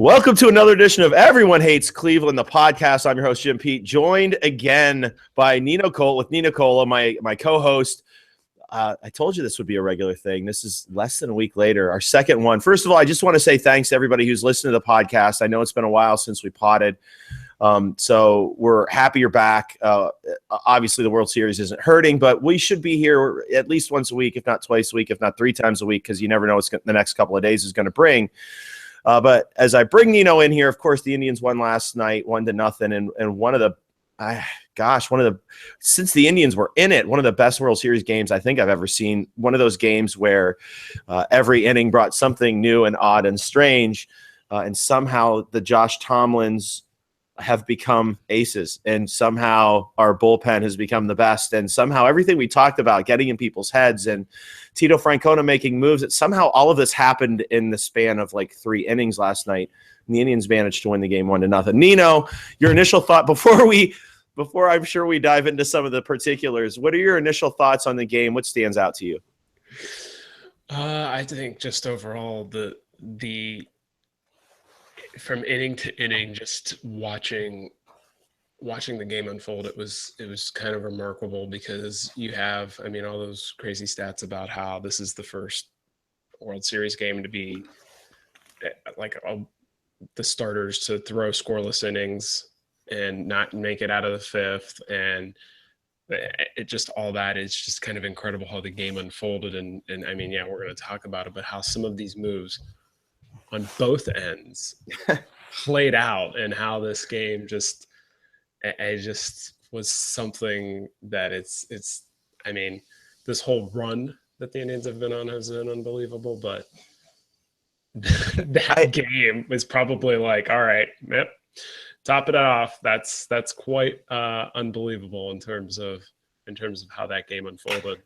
Welcome to another edition of Everyone Hates Cleveland, the podcast. I'm your host, Jim Pete, joined again by Nino Colla, my co-host. I told you this would be a regular thing. This is less than a week later, our second one. First of all, I just want to say thanks to everybody who's listened to the podcast. I know it's been a while since we potted, so we're happy you're back. Obviously, the World Series isn't hurting, but we should be here at least once a week, if not twice a week, if not 3 times a week, because you never know what the next couple of days is going to bring. But as I bring Nino in here, of course, the Indians won last night, 1-0, and since the Indians were in it, one of the best World Series games I think I've ever seen. One of those games where every inning brought something new and odd and strange, and somehow the Josh Tomlins have become aces, and somehow our bullpen has become the best, and somehow everything we talked about getting in people's heads and Tito Francona making moves, that somehow all of this happened in the span of like 3 innings last night, and the Indians managed to win the game 1-0. Nino, your initial thought before I'm sure we dive into some of the particulars, what are your initial thoughts on the game? What stands out to you? I think just overall the from inning to inning, just watching the game unfold, it was kind of remarkable, because you have, all those crazy stats about how this is the first World Series game to be the starters to throw scoreless innings and not make it out of the 5th, and it just, all that is just kind of incredible how the game unfolded. And we're going to talk about it, but how some of these moves on both ends played out, and how this game just was something that this whole run that the Indians have been on has been unbelievable, but that game was probably like, all right, yep, top it off. That's quite unbelievable in terms of how that game unfolded.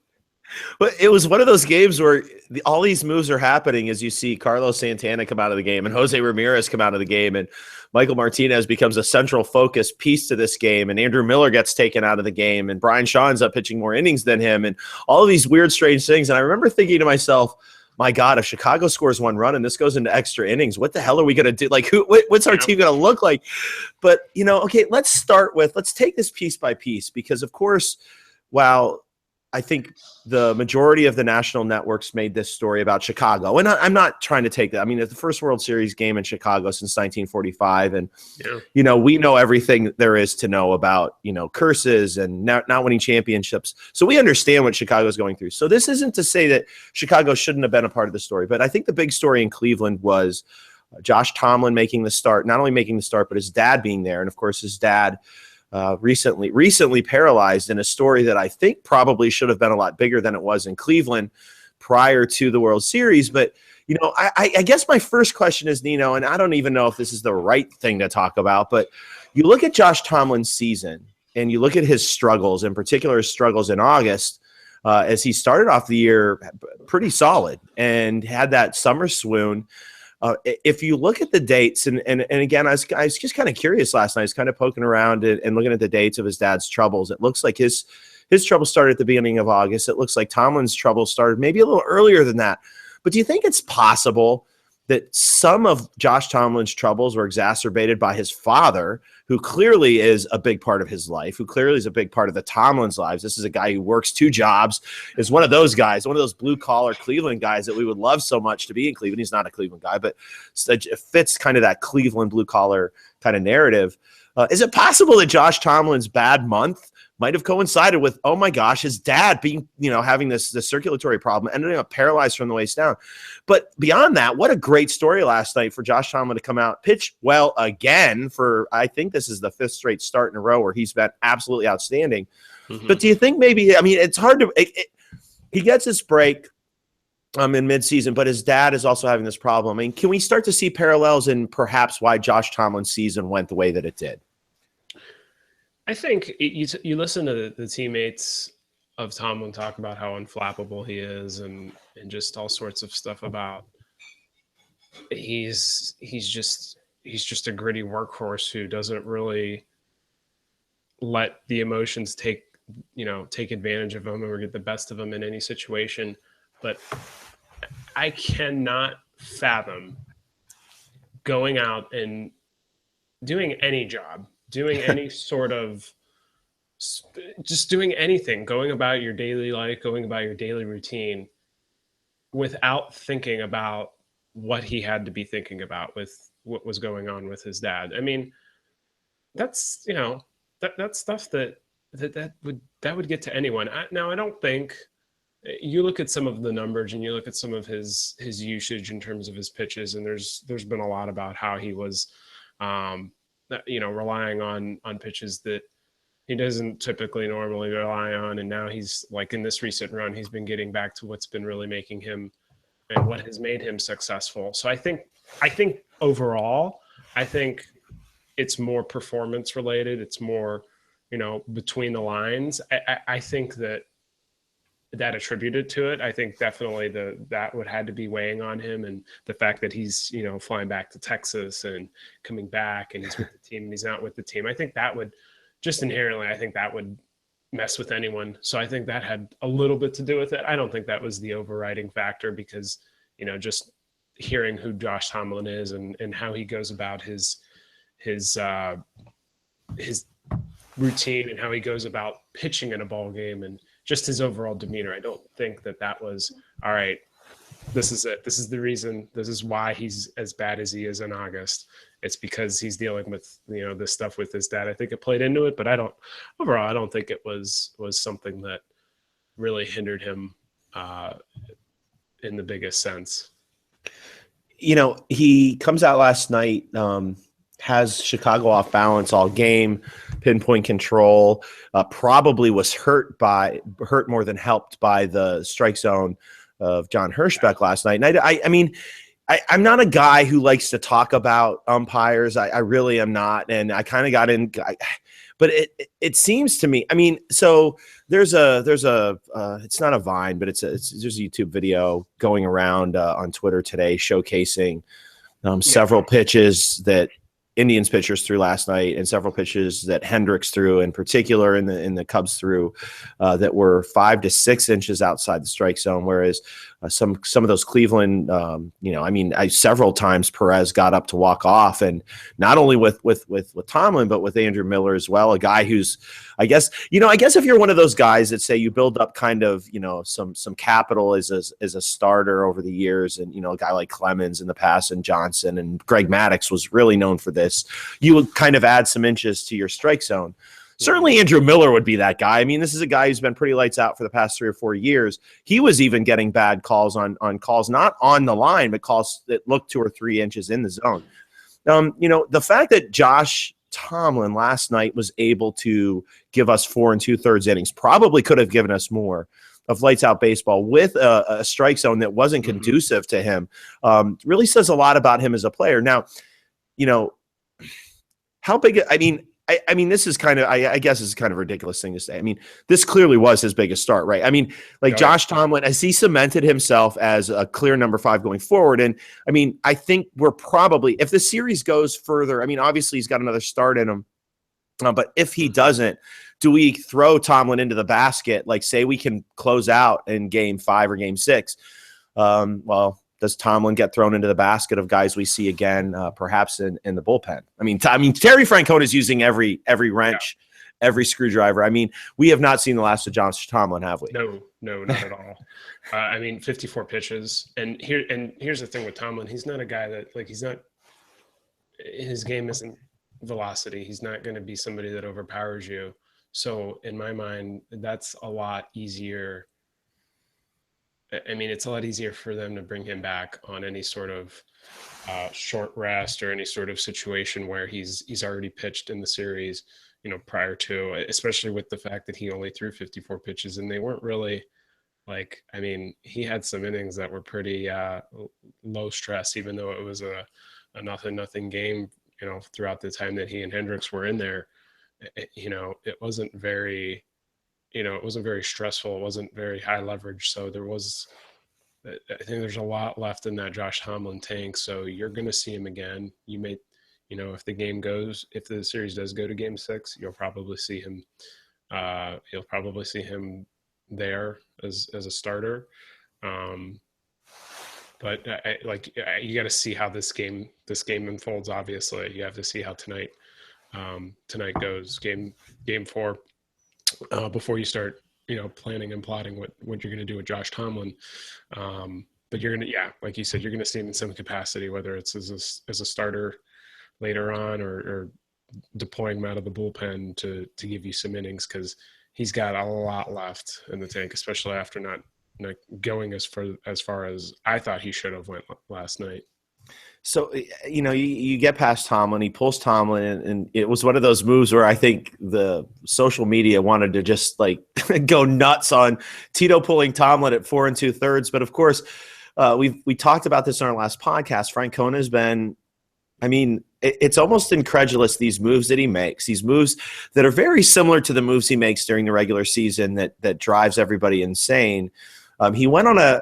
But it was one of those games where all these moves are happening as you see Carlos Santana come out of the game and Jose Ramirez come out of the game, and Michael Martinez becomes a central focus piece to this game, and Andrew Miller gets taken out of the game, and Brian Shaw ends up pitching more innings than him, and all of these weird, strange things. And I remember thinking to myself, my God, if Chicago scores 1 run and this goes into extra innings, what the hell are we going to do? Like, what's our team going to look like? But, okay, let's take this piece by piece, because, of course, while I think the majority of the national networks made this story about Chicago, and I'm not trying to take that. It's the first World Series game in Chicago since 1945, and we know everything there is to know about curses and not winning championships. So we understand what Chicago's going through. So this isn't to say that Chicago shouldn't have been a part of the story, but I think the big story in Cleveland was Josh Tomlin making the start, not only making the start, but his dad being there, and of course his dad. Recently paralyzed, in a story that I think probably should have been a lot bigger than it was in Cleveland prior to the World Series. But, I guess my first question is, Nino, and I don't even know if this is the right thing to talk about, but you look at Josh Tomlin's season and you look at his struggles, in particular his struggles in August, as he started off the year pretty solid and had that summer swoon. If you look at the dates, and again, I was just kind of curious last night. I was kind of poking around and looking at the dates of his dad's troubles. It looks like his trouble started at the beginning of August. It looks like Tomlin's trouble started maybe a little earlier than that. But do you think it's possible that some of Josh Tomlin's troubles were exacerbated by his father, who clearly is a big part of his life, who clearly is a big part of the Tomlins' lives? This is a guy who works 2 jobs, is one of those guys, one of those blue-collar Cleveland guys that we would love so much to be in Cleveland. He's not a Cleveland guy, but it fits kind of that Cleveland blue-collar kind of narrative. Is it possible that Josh Tomlin's bad month might have coincided with, oh my gosh, his dad being, having this circulatory problem, ending up paralyzed from the waist down? But beyond that, what a great story last night for Josh Tomlin to come out, pitch well again for, I think this is the 5th straight start in a row where he's been absolutely outstanding. Mm-hmm. But do you think maybe, it's hard to, he gets this break in midseason, but his dad is also having this problem. Can we start to see parallels in perhaps why Josh Tomlin's season went the way that it did? I think you listen to the teammates of Tomlin talk about how unflappable he is, and just all sorts of stuff about he's just a gritty workhorse who doesn't really let the emotions take advantage of him or get the best of him in any situation. But I cannot fathom going out and doing any job, doing any sort of just doing anything, going about your daily life, going about your daily routine without thinking about what he had to be thinking about with what was going on with his dad. I mean, that's, that's stuff that would get to anyone. Now, I don't think you look at some of the numbers and you look at some of his usage in terms of his pitches, and there's been a lot about how he was, relying on pitches that he doesn't typically normally rely on, and now he's like in this recent run, he's been getting back to what's been really making him and what has made him successful. So I think overall, I think it's more performance related. It's more, between the lines. I think that attributed to it. I think definitely that would had to be weighing on him, and the fact that he's flying back to Texas and coming back, and he's with the team and he's not with the team. I think that would just inherently, I think that would mess with anyone. So I think that had a little bit to do with it. I don't think that was the overriding factor, because just hearing who Josh Tomlin is and how he goes about his routine and how he goes about pitching in a ball game and just his overall demeanor. I don't think that was all right. This is it. This is the reason. This is why he's as bad as he is in August. It's because he's dealing with this stuff with his dad. I think it played into it, but I don't think it was something that really hindered him in the biggest sense. He comes out last night, has Chicago off balance all game, pinpoint control, probably was hurt more than helped by the strike zone of John Hirschbeck last night. And I mean, I'm not a guy who likes to talk about umpires. I really am not. And I kind of got in, but it seems to me, I mean, so there's a it's not a Vine, but there's a YouTube video going around on Twitter today showcasing several pitches that Indians pitchers threw last night, and several pitches that Hendricks threw, in particular in the Cubs threw, that were 5 to 6 inches outside the strike zone. Whereas some of those Cleveland, several times Perez got up to walk off, and not only with Tomlin, but with Andrew Miller as well, a guy who's, I guess if you're one of those guys that say you build up kind of some capital as a starter over the years, and a guy like Clemens in the past, and Johnson and Greg Maddux was really known for this. You would kind of add some inches to your strike zone. Certainly Andrew Miller would be that guy. I mean, this is a guy who's been pretty lights out for the past 3 or 4 years. He was even getting bad calls on calls, not on the line, but calls that looked 2 or 3 inches in the zone. The fact that Josh Tomlin last night was able to give us 4 2/3 innings, probably could have given us more of lights out baseball with a strike zone that wasn't conducive to him, really says a lot about him as a player. Now, how big? I mean, this is kind of, I guess it's kind of a ridiculous thing to say. I mean, this clearly was his biggest start, right? I mean, Josh Tomlin, as he cemented himself as a clear number 5 going forward. And I mean, I think we're probably, if the series goes further, I mean, obviously he's got another start in him. But if he doesn't, do we throw Tomlin into the basket? Like, say we can close out in game 5 or game 6. Well, does Tomlin get thrown into the basket of guys we see again, perhaps in the bullpen? I mean, Terry Francona is using every wrench, every screwdriver. I mean, we have not seen the last of Josh Tomlin, have we? No, not at all. I mean, 54 pitches, and here's the thing with Tomlin: he's not a guy that his game isn't velocity. He's not going to be somebody that overpowers you. So in my mind, that's a lot easier. I mean, it's a lot easier for them to bring him back on any sort of short rest or any sort of situation where he's already pitched in the series, prior to, especially with the fact that he only threw 54 pitches, and they weren't really he had some innings that were pretty low stress, even though it was a nothing game, throughout the time that he and Hendricks were in there. It wasn't very, it wasn't very stressful. It wasn't very high leverage. So I think there's a lot left in that Josh Tomlin tank. So you're going to see him again. You may, if the series does go to game 6, you'll probably see him. You'll probably see him there as a starter. But But you got to see how this game unfolds. Obviously, you have to see how tonight goes. Game 4 before you start planning and plotting what you're going to do with Josh Tomlin. But you're gonna, like you said, you're gonna see him in some capacity, whether it's as a starter later on or deploying him out of the bullpen to give you some innings, because he's got a lot left in the tank, especially after not going as far as I thought he should have went last night. So, you get past Tomlin, he pulls Tomlin, and it was one of those moves where I think the social media wanted to just like go nuts on Tito pulling Tomlin at 4 2/3. But of course, we talked about this in our last podcast. Francona has been, it's almost incredulous, these moves that he makes, these moves that are very similar to the moves he makes during the regular season that drives everybody insane. He went on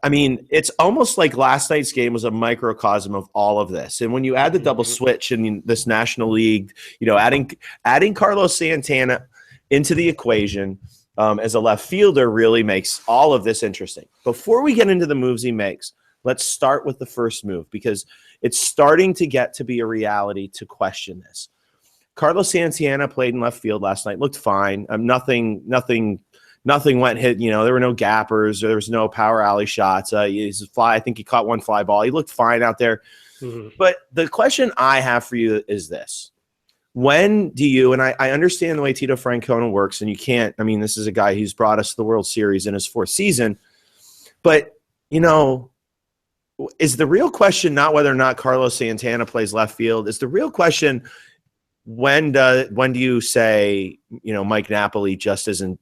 it's almost like last night's game was a microcosm of all of this. And when you add the double switch in this National League, adding Carlos Santana into the equation as a left fielder really makes all of this interesting. Before we get into the moves he makes, let's start with the first move, because it's starting to get to be a reality to question this. Carlos Santana played in left field last night, looked fine. Nothing went hit. There were no gappers. There was no power alley shots. I think he caught one fly ball. He looked fine out there. Mm-hmm. But the question I have for you is this. When do you, and I understand the way Tito Francona works, and you can't, this is a guy who's brought us to the World Series in his 4th season. But, is the real question not whether or not Carlos Santana plays left field? Is the real question when do you say, Mike Napoli just isn't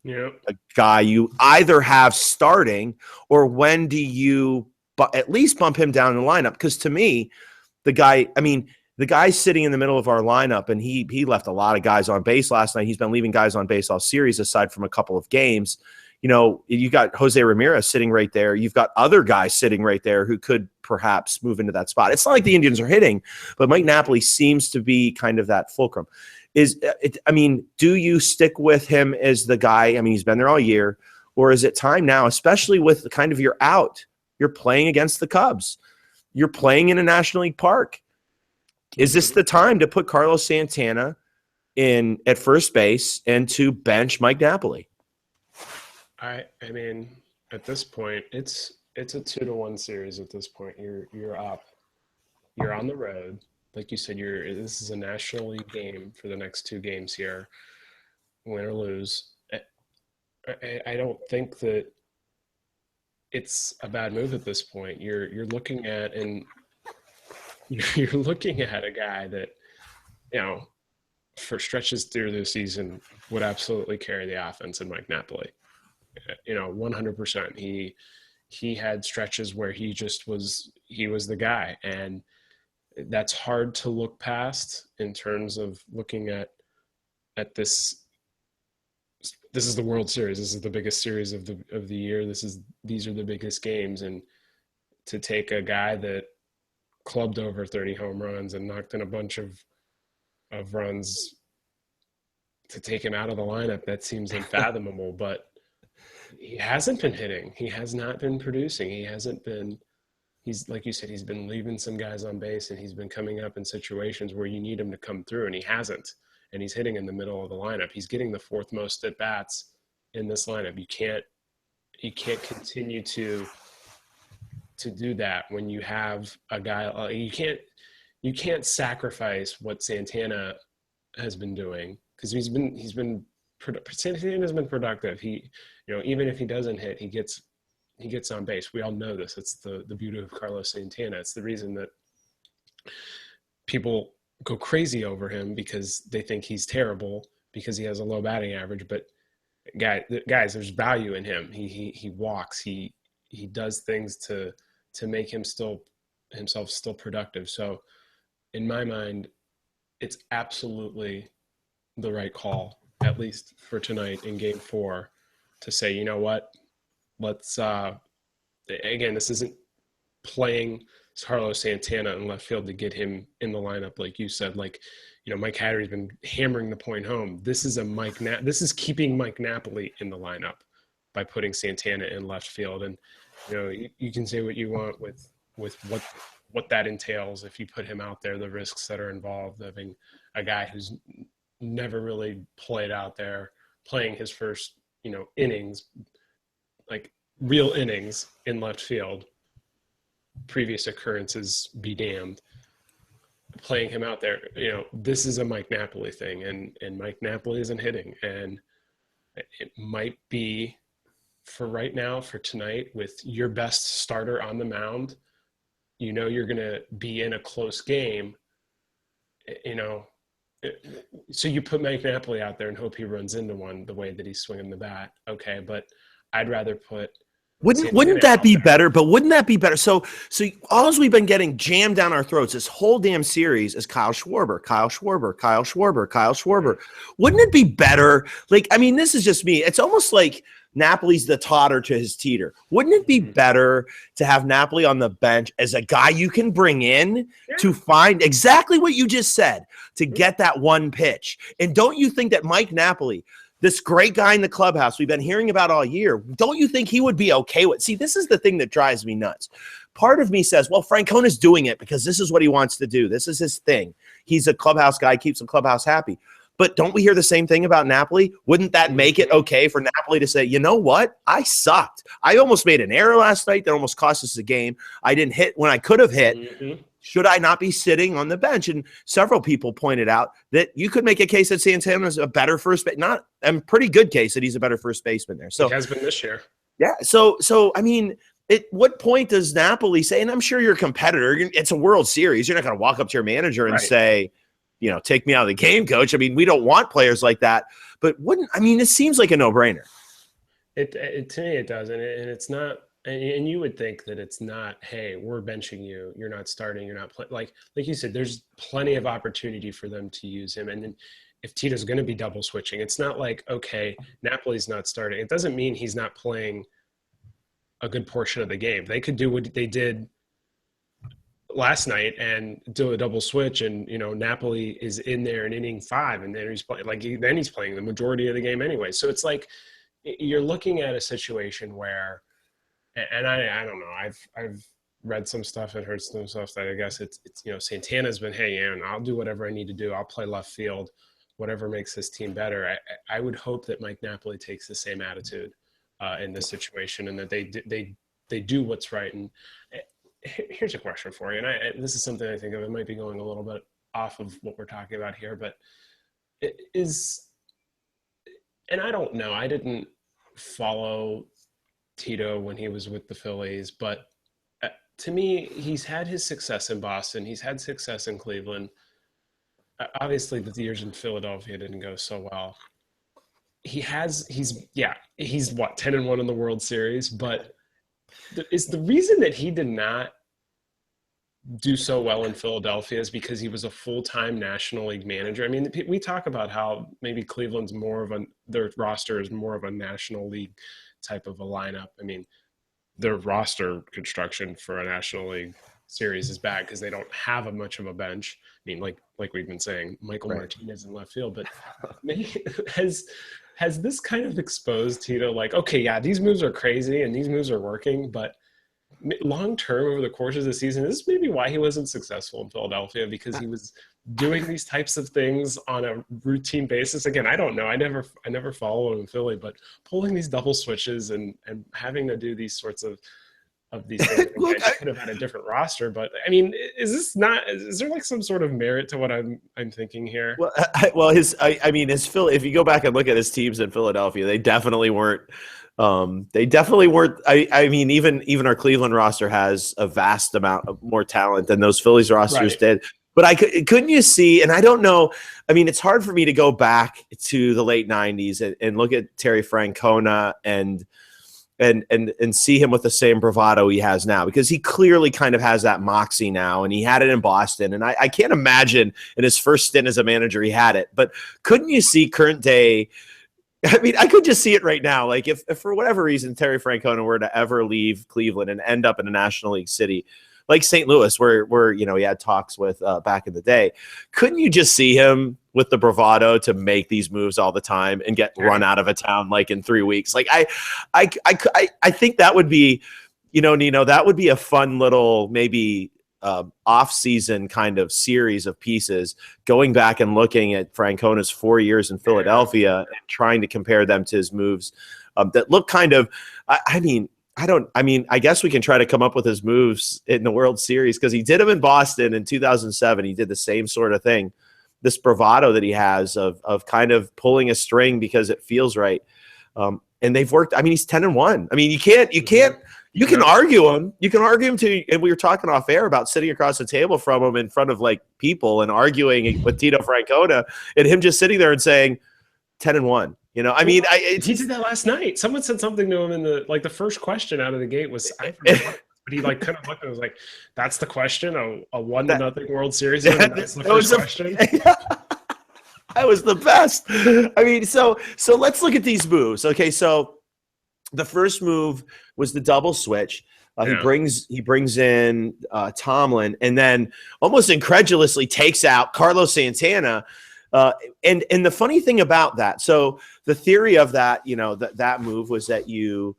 a guy you either have starting, or when do you at least bump him down in the lineup? Because to me, the guy's sitting in the middle of our lineup, and he left a lot of guys on base last night. He's been leaving guys on base all series, aside from a couple of games. You got Jose Ramirez sitting right there. You've got other guys sitting right there who could perhaps move into that spot. It's not like the Indians are hitting, but Mike Napoli seems to be kind of that fulcrum. Do you stick with him as the guy? He's been there all year, or is it time now, especially with kind of you're playing against the Cubs, you're playing in a National League park. Is this the time to put Carlos Santana in at first base and to bench Mike Napoli? At this point, it's a 2-1 series. At this point, you're up, you're on the road. Like you said, this is a National League game for the next 2 games here, win or lose. I don't think that it's a bad move at this point. You're looking at a guy that, for stretches through the season would absolutely carry the offense in Mike Napoli. 100%. He had stretches where he was the guy, and that's hard to look past in terms of looking at this. This is the World Series. This is the biggest series of the year. These are the biggest games, and to take a guy that clubbed over 30 home runs and knocked in a bunch of runs, to take him out of the lineup, that seems unfathomable. But he hasn't been hitting. He has not been producing. He's like you said, he's been leaving some guys on base, and he's been coming up in situations where you need him to come through, and he hasn't. And he's hitting in the middle of the lineup. He's getting the 4th most at bats in this lineup. You can't continue to do that when you have a guy. You can't sacrifice what Santana has been doing, because Santana's been productive. Even if he doesn't hit, he gets on base. We all know this. It's the beauty of Carlos Santana. It's the reason that people go crazy over him, because they think he's terrible because he has a low batting average. But guys, there's value in him. He walks. He does things to make himself still productive. So in my mind, it's absolutely the right call, at least for tonight in Game 4, to say, you know what, let's again, this isn't playing Carlos Santana in left field to get him in the lineup, like you said. Like, Mike Hatter's been hammering the point home. This is this is keeping Mike Napoli in the lineup by putting Santana in left field. And You can say what you want with what that entails if you put him out there, the risks that are involved, having a guy who's never really played out there, playing his first, innings, like real innings in left field, previous occurrences be damned. Playing him out there, this is a Mike Napoli thing, and Mike Napoli isn't hitting, and it might be for right now, for tonight, with your best starter on the mound, you're going to be in a close game, so you put Mike Napoli out there and hope he runs into one the way that he's swinging the bat. Okay, but I'd rather put. Wouldn't that be better? But wouldn't that be better? So all we've been getting jammed down our throats this whole damn series is Kyle Schwarber, Kyle Schwarber, Kyle Schwarber, Kyle Schwarber. Wouldn't it be better? This is just me. It's almost like Napoli's the Totter to his Teeter. Wouldn't it be better to have Napoli on the bench as a guy you can bring in to find exactly what you just said, to get that one pitch? And don't you think that Mike Napoli, this great guy in the clubhouse we've been hearing about all year, don't you think he would be okay with? See, this is the thing that drives me nuts. Part of me says, well, Francona's doing it because this is what he wants to do. This is his thing. He's a clubhouse guy, keeps the clubhouse happy. But don't we hear the same thing about Napoli? Wouldn't that make it okay for Napoli to say, you know what? I sucked. I almost made an error last night that almost cost us the game. I didn't hit when I could have hit. Mm-hmm. Should I not be sitting on the bench? And several people pointed out that you could make a case that Santana's a better first base, not a pretty good case that he's a better first baseman there. So he has been this year. Yeah. So I mean, at what point does Napoli say, and I'm sure you're a competitor, it's a World Series. You're not going to walk up to your manager and say, take me out of the game, coach. I mean, we don't want players like that. But it seems like a no-brainer. It to me, it does. And it's not. And you would think that it's not, hey, we're benching you. You're not starting. You're not playing. Like you said, there's plenty of opportunity for them to use him. And then if Tito's going to be double switching, it's not like, okay, Napoli's not starting. It doesn't mean he's not playing a good portion of the game. They could do what they did last night and do a double switch, and Napoli is in there in inning 5, and then he's playing then he's playing the majority of the game anyway. So it's like you're looking at a situation where, and I don't know, I've read some stuff and heard some stuff that I guess it's Santana's been, hey, Aaron, I'll do whatever I need to do. I'll play left field, whatever makes this team better. I would hope that Mike Napoli takes the same attitude in this situation, and that they do what's right. And here's a question for you, and this is something I think of. It might be going a little bit off of what we're talking about here, but it is, and I don't know, I didn't follow Tito when he was with the Phillies, but to me, he's had his success in Boston. He's had success in Cleveland. Obviously, the years in Philadelphia didn't go so well. He's what, 10-1 in the World Series, but is the reason that he did not do so well in Philadelphia is because he was a full-time National League manager. I mean, we talk about how maybe Cleveland's their roster is more of a National League type of a lineup. I mean, their roster construction for a National League series is bad because they don't have much of a bench. I mean, like we've been saying, Michael Martinez in left field, but maybe has this kind of exposed Tito, like, okay, yeah, these moves are crazy and these moves are working, but long-term over the course of the season, this is maybe why he wasn't successful in Philadelphia, because he was doing these types of things on a routine basis. Again, I don't know. I never followed him in Philly, but pulling these double switches and having to do these sorts of these things. Look, I could have had a different roster, but I mean, is there like some sort of merit to what I'm thinking here? Well, his Phil. If you go back and look at his teams in Philadelphia, they definitely weren't. I mean, even our Cleveland roster has a vast amount of more talent than those Phillies rosters did. But couldn't you see? And I don't know. I mean, it's hard for me to go back to the late '90s and look at Terry Francona and see him with the same bravado he has now, because he clearly kind of has that moxie now, and he had it in Boston. And I can't imagine in his first stint as a manager he had it. But couldn't you see current day? I mean, I could just see it right now. Like if for whatever reason Terry Francona were to ever leave Cleveland and end up in a National League city like St. Louis, where he had talks with back in the day, couldn't you just see him with the bravado to make these moves all the time and get run out of a town like in 3 weeks? Like I think that would be Nino, that would be a fun little maybe off-season kind of series of pieces, going back and looking at Francona's 4 years in Philadelphia and trying to compare them to his moves that look kind of, I guess we can try to come up with his moves in the World Series, because he did them in Boston in 2007. He did the same sort of thing, this bravado that he has of kind of pulling a string because it feels right. And they've worked. I mean, he's 10-1. I mean, you can argue him. You can argue him too. And we were talking off air about sitting across the table from him in front of like people and arguing with Tito Francona, and him just sitting there and saying 10-1. I mean, he did that last night. Someone said something to him in the first question out of the gate was, I forget, but he like kind of looked and was like, "That's the question, a 1-0 World Series." That's the first question. That was the best. I mean, so let's look at these moves. Okay, so the first move was the double switch. He brings in Tomlin, and then almost incredulously takes out Carlos Santana. And the funny thing about that, so the theory of that, that move was that you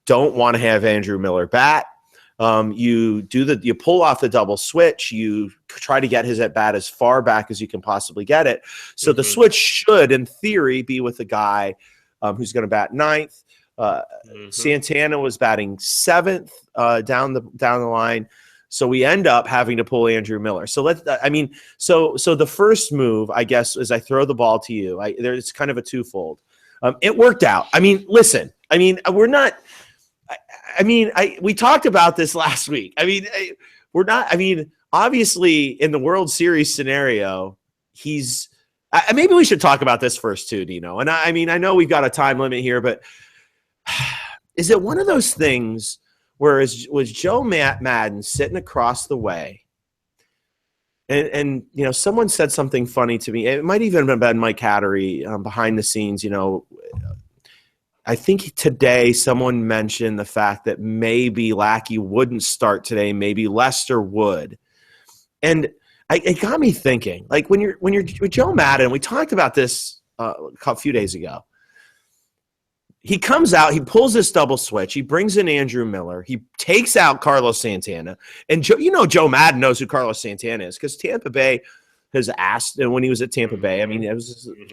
don't want to have Andrew Miller bat. You pull off the double switch. You try to get his at bat as far back as you can possibly get it. So the switch should, in theory, be with the guy who's going to bat ninth. Santana was batting seventh down the line. So we end up having to pull Andrew Miller. So so the first move, I guess, is I throw the ball to you. It's kind of a twofold. It worked out. I mean, listen. I mean, we're not. We talked about this last week. I mean, we're not. I mean, obviously, in the World Series scenario, he's. Maybe we should talk about this first too, Nino. And I know we've got a time limit here, but is it one of those things where was Joe Madden sitting across the way, and someone said something funny to me. It might even have been Mike Hattery behind the scenes. I think today someone mentioned the fact that maybe Lackey wouldn't start today, maybe Lester would, and it got me thinking. Like when you're with Joe Madden, we talked about this a few days ago. He comes out, he pulls this double switch, he brings in Andrew Miller, he takes out Carlos Santana, and Joe Madden knows who Carlos Santana is because Tampa Bay has asked, and when he was at Tampa Bay,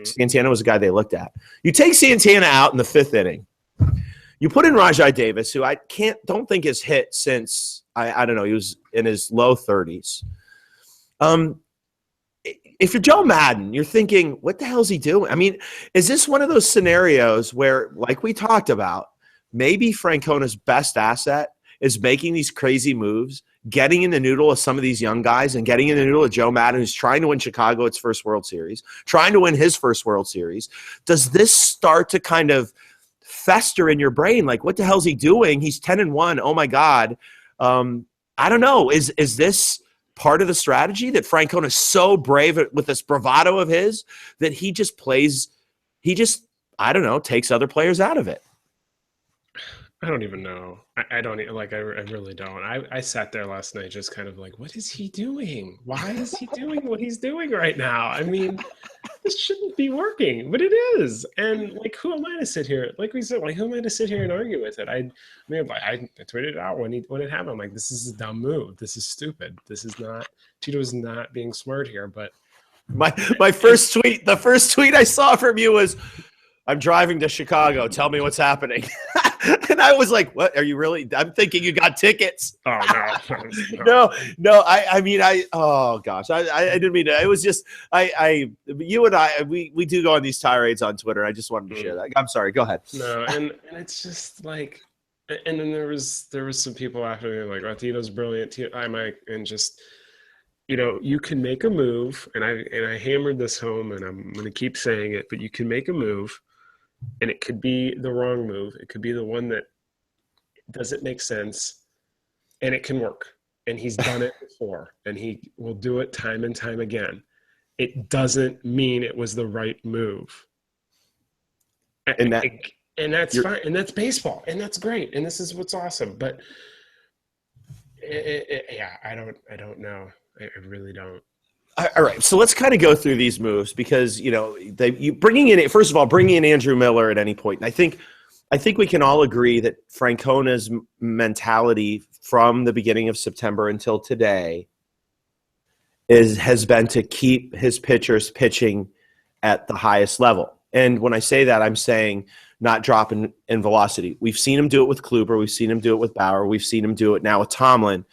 Santana was the guy they looked at. You take Santana out in the fifth inning, you put in Rajai Davis, who I don't think has hit since I don't know, he was in his low 30s. If you're Joe Madden, you're thinking, what the hell is he doing? I mean, is this one of those scenarios where, like we talked about, maybe Francona's best asset is making these crazy moves, getting in the noodle of some of these young guys and getting in the noodle of Joe Madden, who's trying to win Chicago its first World Series, trying to win his first World Series? Does this start to kind of fester in your brain? Like, what the hell is he doing? He's 10-1. Oh, my God. I don't know. Is this part of the strategy that Francona is so brave with this bravado of his that he just I don't know, takes other players out of it? I don't even know. I don't like. I really don't. I sat there last night just kind of like, what is he doing? Why is he doing what he's doing right now? I mean, this shouldn't be working, but it is. And like, who am I to sit here? Like we said, like, who am I to sit here and argue with it? I tweeted it out when it happened. I'm like, this is a dumb move. This is stupid. This is not. Tito is not being smart here. But my first tweet, the first tweet I saw from you was, "I'm driving to Chicago. Tell me what's happening." And I was like, what? Are you really? I'm thinking you got tickets. Oh, no. No. Oh gosh. I didn't mean to. It was just, you and I, we do go on these tirades on Twitter. I just wanted to share that. I'm sorry. Go ahead. No. And it's just like, and then there was some people after me like, "Oh, Tito's brilliant." And just, you can make a move. And I hammered this home, and I'm going to keep saying it, but you can make a move. And it could be the wrong move. It could be the one that doesn't make sense, and it can work. And he's done it before, and he will do it time and time again. It doesn't mean it was the right move. And that's fine. And that's baseball. And that's great. And this is what's awesome. But I don't know. I really don't. All right, so let's kind of go through these moves because bringing in Andrew Miller at any point. And I think I think we can all agree that Francona's mentality from the beginning of September until today has been to keep his pitchers pitching at the highest level. And when I say that, I'm saying not dropping in velocity. We've seen him do it with Kluber. We've seen him do it with Bauer. We've seen him do it now with Tomlin.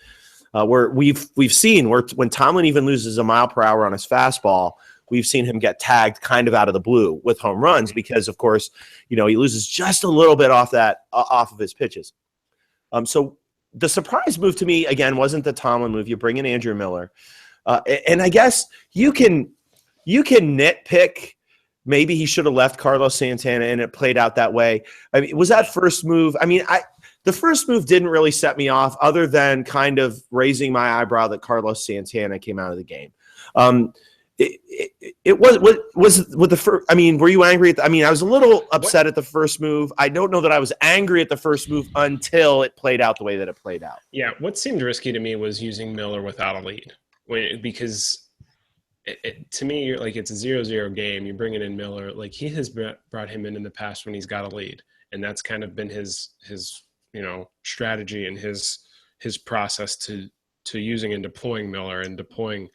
Where we've seen where when Tomlin even loses a mile per hour on his fastball, we've seen him get tagged kind of out of the blue with home runs because, of course, he loses just a little bit off of his pitches. So the surprise move to me again wasn't the Tomlin move. You bring in Andrew Miller, and I guess you can nitpick. Maybe he should have left Carlos Santana, and it played out that way. I mean, was that first move? I mean, the first move didn't really set me off, other than kind of raising my eyebrow that Carlos Santana came out of the game. It was with the first. I mean, were you angry? I was a little upset at the first move. I don't know that I was angry at the first move until it played out the way that it played out. Yeah, what seemed risky to me was using Miller without a lead, because to me, like, it's a 0-0 game. You're bringing in Miller. Like, he has brought him in the past when he's got a lead, and that's kind of been his strategy and his process to using and deploying Miller and deploying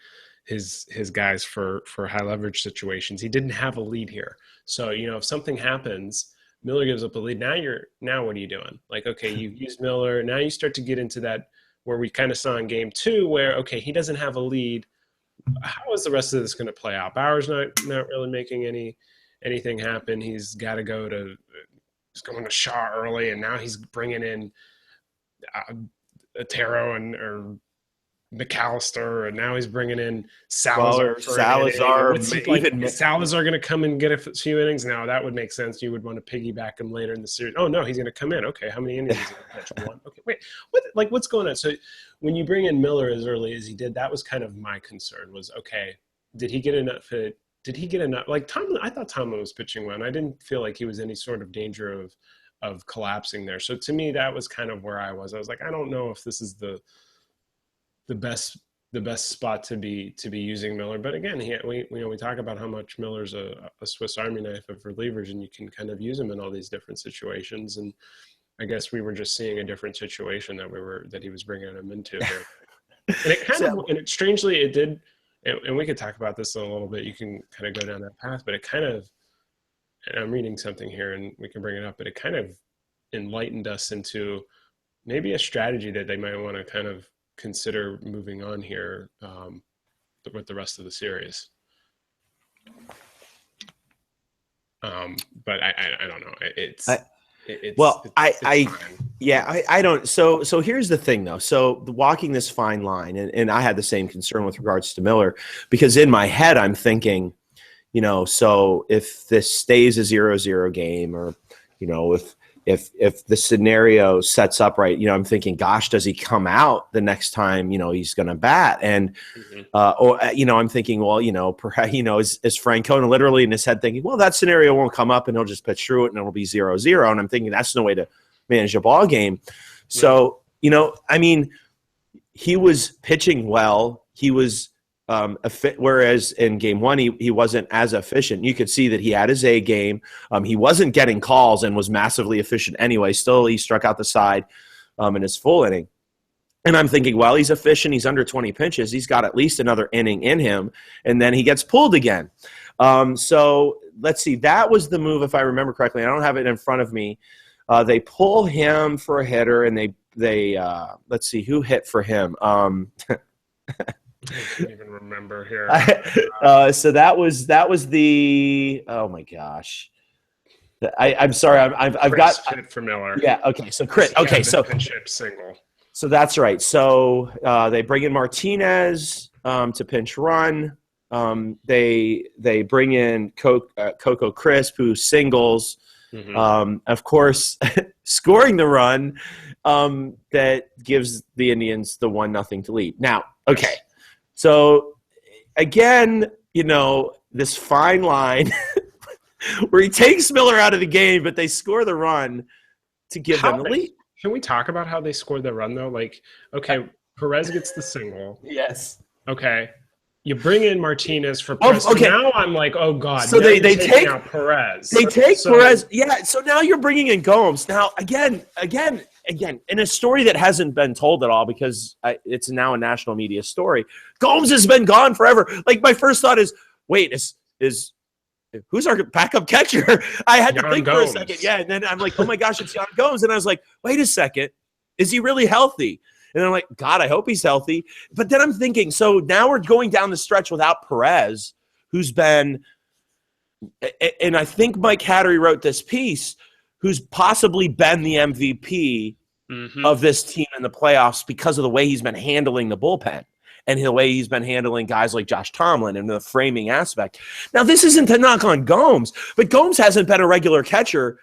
his guys for high leverage situations. He didn't have a lead here, so if something happens, Miller gives up a lead. Now what are you doing? Like, okay, you use Miller. Now you start to get into that where we kind of saw in game 2, where okay, he doesn't have a lead. How is the rest of this going to play out? Bauer's not really making anything happen. He's going to Shaw early, and now he's bringing in Otero or McAllister, and now he's bringing in Salazar. Salazar. Is Salazar going to come and get a few innings? Now that would make sense. You would want to piggyback him later in the series. Oh no, he's going to come in. Okay, how many innings is he going to pitch? One. Okay, wait. What's going on? So when you bring in Miller as early as he did, that was kind of my concern. Was okay. Did he get enough? Did he get enough? Like Tomlin, I thought Tomlin was pitching well, and I didn't feel like he was any sort of danger of collapsing there. So to me, that was kind of where I was. I was like, I don't know if this is the best spot to be using Miller. But again, we talk about how much Miller's a Swiss Army knife of relievers, and you can kind of use him in all these different situations. And I guess we were just seeing a different situation that he was bringing him into here. And it kind of, and strangely, it did. And we could talk about this in a little bit. You can kind of go down that path, but it kind of, and I'm reading something here and we can bring it up, but it kind of enlightened us into maybe a strategy that they might want to kind of consider moving on here with the rest of the series. But I don't know. I don't. So here's the thing, though. So walking this fine line, and I had the same concern with regards to Miller, because in my head I'm thinking, so if this stays a 0-0 game, or if the scenario sets up right, I'm thinking, gosh, does he come out the next time he's going to bat? And I'm thinking, well, perhaps is Francona literally in his head thinking, well, that scenario won't come up and he'll just pitch through it and it'll be 0-0. And I'm thinking that's no way to manage a ball game. So he was pitching well. He was whereas in game 1 he wasn't as efficient. You could see that he had his A game. He wasn't getting calls and was massively efficient anyway. Still, he struck out the side in his full inning. And I'm thinking, well, he's efficient. He's under 20 pitches. He's got at least another inning in him, and then he gets pulled again. So let's see. That was the move, if I remember correctly. I don't have it in front of me. They pull him for a hitter, and they let's see who hit for him. I can't even remember here. So that was the, oh my gosh. I'm sorry. I've got hit for Miller. Yeah. Okay. So Chris. Okay. So pinch hit single. So that's right. So they bring in Martinez to pinch run. They bring in Coco Crisp, who singles. Mm-hmm. Of course, scoring the run that gives the Indians the 1-0 to lead. Now, okay. So, again, this fine line where he takes Miller out of the game, but they score the run to give them the lead. Can we talk about how they scored the run, though? Like, okay, Perez gets the single. Yes. Okay. You bring in Martinez for Oh, Perez. okay. So now I'm like, oh God. So now they you're taking take out Perez. They take So- Perez. Yeah. So now you're bringing in Gomes. Now again, in a story that hasn't been told at all because it's now a national media story. Gomes has been gone forever. Like my first thought is, wait, is who's our backup catcher? I had to Yan think Gomes. for a second. Yeah, and then I'm like, oh my gosh, it's Yan Gomes, and I was like, wait a second, is he really healthy? And I'm like, God, I hope he's healthy. But then I'm thinking, so now we're going down the stretch without Perez, who's been, and I think Mike Hattery wrote this piece, who's possibly been the MVP of this team in the playoffs because of the way he's been handling the bullpen and the way he's been handling guys like Josh Tomlin and the framing aspect. Now, this isn't to knock on Gomes, but Gomes hasn't been a regular catcher.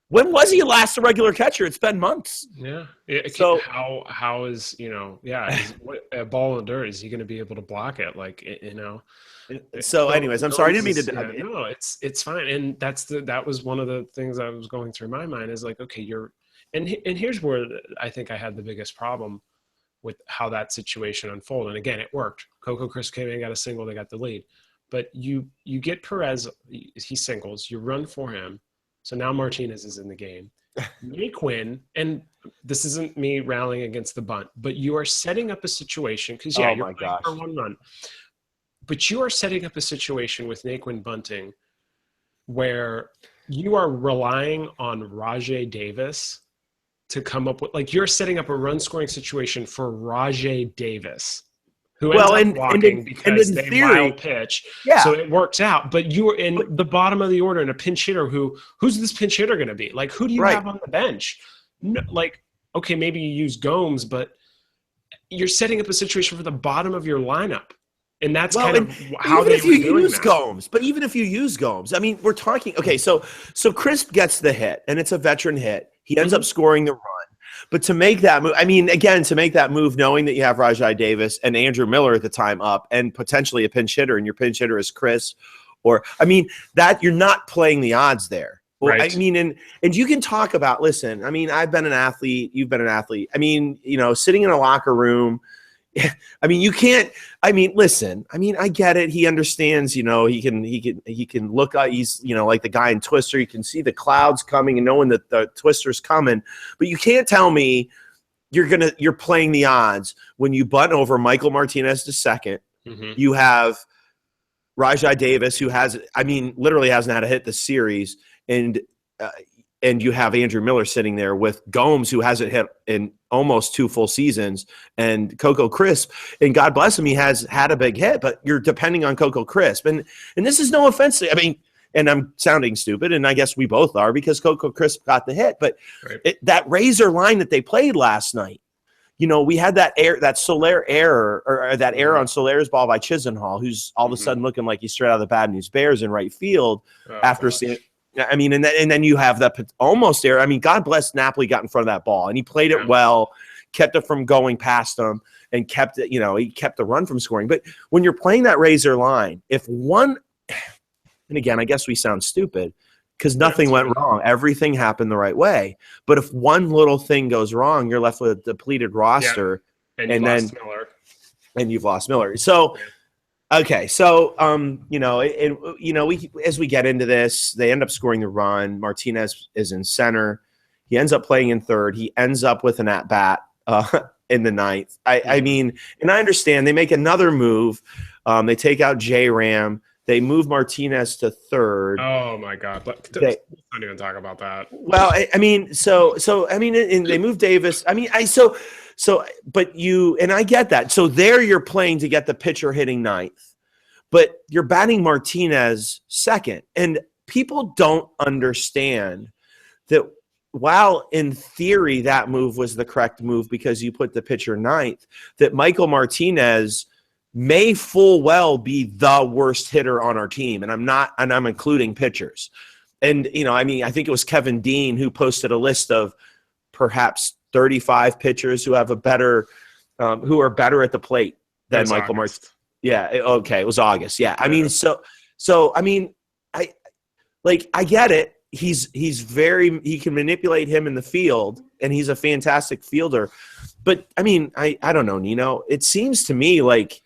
When was he last a regular catcher? It's been months. Yeah. So how is, what a ball in the dirt, is he going to be able to block it? Like, So anyways, I'm sorry. I didn't mean to. No, it's fine. And that was one of the things I was going through my mind is like, okay, and here's where I think I had the biggest problem with how that situation unfolded. And again, it worked. Coco Chris came in, got a single, they got the lead. But you get Perez, he singles, you run for him. So now Martinez is in the game. Naquin, and this isn't me rallying against the bunt, but you are setting up a situation because you're playing for one run. But you are setting up a situation with Naquin bunting where you are relying on Rajay Davis to come up with, like, you're setting up a run scoring situation for Rajay Davis, who ends up walking because they wild pitch. Yeah. So it works out. But you were in the bottom of the order and a pinch hitter who's this pinch hitter going to be? Like, who do you have on the bench? No, like, okay, maybe you use Gomes, but you're setting up a situation for the bottom of your lineup. And that's kind of how they were doing that. Gomes, but even if you use Gomes, I mean, we're talking, okay, so Chris gets the hit, and it's a veteran hit. He ends up scoring the run. But to make that move, I mean, again, to make that move, knowing that you have Rajai Davis and Andrew Miller at the time up and potentially a pinch hitter, and your pinch hitter is Chris, or, I mean, that you're not playing the odds there. Well, right. I mean, and you can talk about, listen, I mean, I've been an athlete, you've been an athlete. I mean, sitting in a locker room, I mean, you can't, I mean, listen, I mean, I get it. He understands, he can look at, he's, like the guy in Twister, you can see the clouds coming and knowing that the Twister's coming, but you can't tell me you're playing the odds when you bunt over Michael Martinez to second. Mm-hmm. You have Rajai Davis, who literally hasn't had a hit this series. And you have Andrew Miller sitting there with Gomes, who hasn't hit in almost 2 full seasons, and Coco Crisp. And God bless him, he has had a big hit, but you're depending on Coco Crisp. And this is no offense. I mean, and I'm sounding stupid, and I guess we both are because Coco Crisp got the hit. But that razor line that they played last night, we had that Soler error, or that error on Soler's ball by Chisenhall, who's all of a sudden looking like he's straight out of the Bad News Bears in right field after seeing – I mean, and then you have that almost error. I mean, God bless Napoli got in front of that ball, and he played it well, kept it from going past him, and kept it, he kept the run from scoring. But when you're playing that razor line, if one, and again, I guess we sound stupid because nothing went wrong. Everything happened the right way. But if one little thing goes wrong, you're left with a depleted roster. Yeah. And then Miller. And you've lost Miller. So – okay, so as we get into this, they end up scoring the run. Martinez is in center. He ends up playing in third. He ends up with an at bat in the ninth. I mean, and I understand they make another move. They take out J-Ram. They move Martinez to third. Oh my God! Let's not even talk about that. Well, I mean, and they move Davis. I mean, but and I get that. So there you're playing to get the pitcher hitting ninth, but you're batting Martinez second. And people don't understand that while in theory that move was the correct move because you put the pitcher ninth, that Michael Martinez may full well be the worst hitter on our team. And I'm including pitchers. And, I think it was Kevin Dean who posted a list of perhaps 35 pitchers who have who are better at the plate than Michael Martinez. Yeah. Okay. It was August. Yeah. I mean, I get it. He can manipulate him in the field, and he's a fantastic fielder. But I mean, I don't know, Nino. It seems to me like